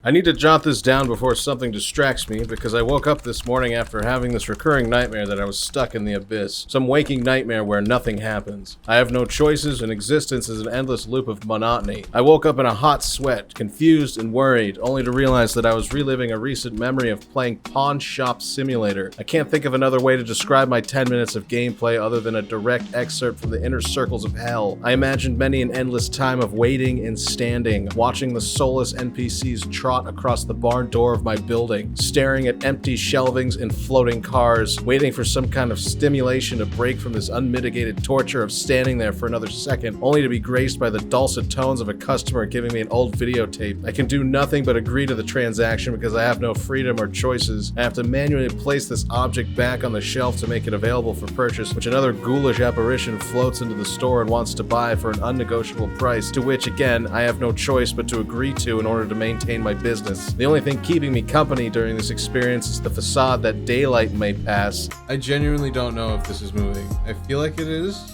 I need to jot this down before something distracts me, because I woke up this morning after having this recurring nightmare that I was stuck in the abyss. Some waking nightmare where nothing happens. I have no choices, and existence is an endless loop of monotony. I woke up in a hot sweat, confused and worried, only to realize that I was reliving a recent memory of playing Pawn Shop Simulator. I can't think of another way to describe my 10 minutes of gameplay other than a direct excerpt from the inner circles of hell. I imagined many an endless time of waiting and standing, watching the soulless NPCs trot across the barn door of my building, staring at empty shelvings and floating cars, waiting for some kind of stimulation to break from this unmitigated torture of standing there for another second, only to be graced by the dulcet tones of a customer giving me an old videotape. I can do nothing but agree to the transaction because I have no freedom or choices. I have to manually place this object back on the shelf to make it available for purchase, which another ghoulish apparition floats into the store and wants to buy for an unnegotiable price, to which, again, I have no choice but to agree to in order to maintain my business. The only thing keeping me company during this experience is the facade that daylight may pass. I genuinely don't know if this is moving. I feel like it is.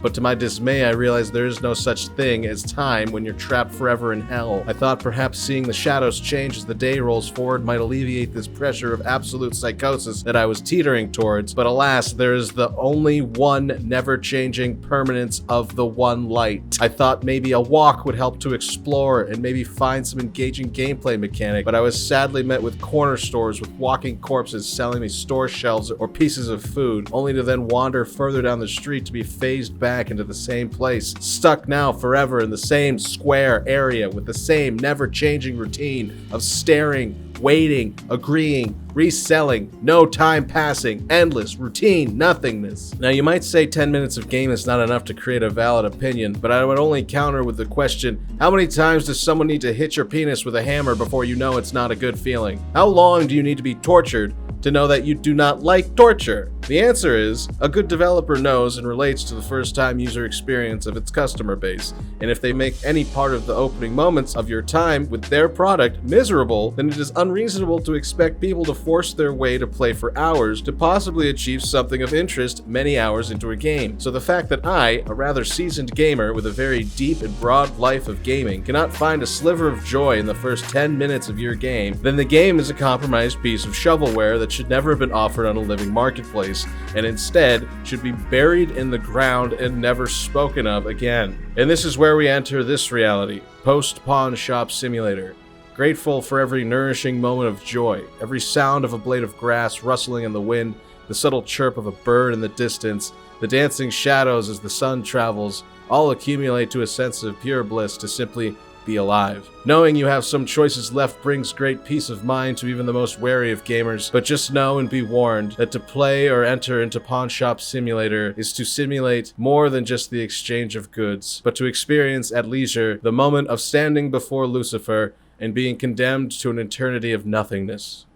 But to my dismay, I realized there is no such thing as time when you're trapped forever in hell. I thought perhaps seeing the shadows change as the day rolls forward might alleviate this pressure of absolute psychosis that I was teetering towards, but alas, there is the only one never-changing permanence of the one light. I thought maybe a walk would help to explore and maybe find some engaging gameplay mechanic, but I was sadly met with corner stores with walking corpses selling me store shelves or pieces of food, only to then wander further down the street to be phased back into the same place, stuck now forever in the same square area with the same never-changing routine of staring, waiting, agreeing, reselling, no time passing, endless, routine, nothingness. Now you might say 10 minutes of game is not enough to create a valid opinion, but I would only counter with the question, how many times does someone need to hit your penis with a hammer before you know it's not a good feeling? How long do you need to be tortured to know that you do not like torture? The answer is, a good developer knows and relates to the first-time user experience of its customer base, and if they make any part of the opening moments of your time with their product miserable, then it is unreasonable to expect people to force their way to play for hours to possibly achieve something of interest many hours into a game. So the fact that I, a rather seasoned gamer with a very deep and broad life of gaming, cannot find a sliver of joy in the first 10 minutes of your game, then the game is a compromised piece of shovelware that should never have been offered on a living marketplace, and instead should be buried in the ground and never spoken of again. And this is where we enter this reality, post-Pawn Shop Simulator. Grateful for every nourishing moment of joy, every sound of a blade of grass rustling in the wind, the subtle chirp of a bird in the distance, the dancing shadows as the sun travels, all accumulate to a sense of pure bliss to simply be alive. Knowing you have some choices left brings great peace of mind to even the most wary of gamers, but just know and be warned that to play or enter into Pawn Shop Simulator is to simulate more than just the exchange of goods, but to experience at leisure the moment of standing before Lucifer and being condemned to an eternity of nothingness.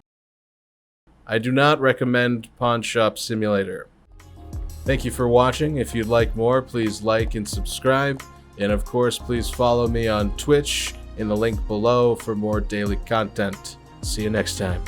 I do not recommend Pawn Shop Simulator. Thank you for watching. If you'd like more, please like and subscribe. And of course, please follow me on Twitch in the link below for more daily content. See you next time.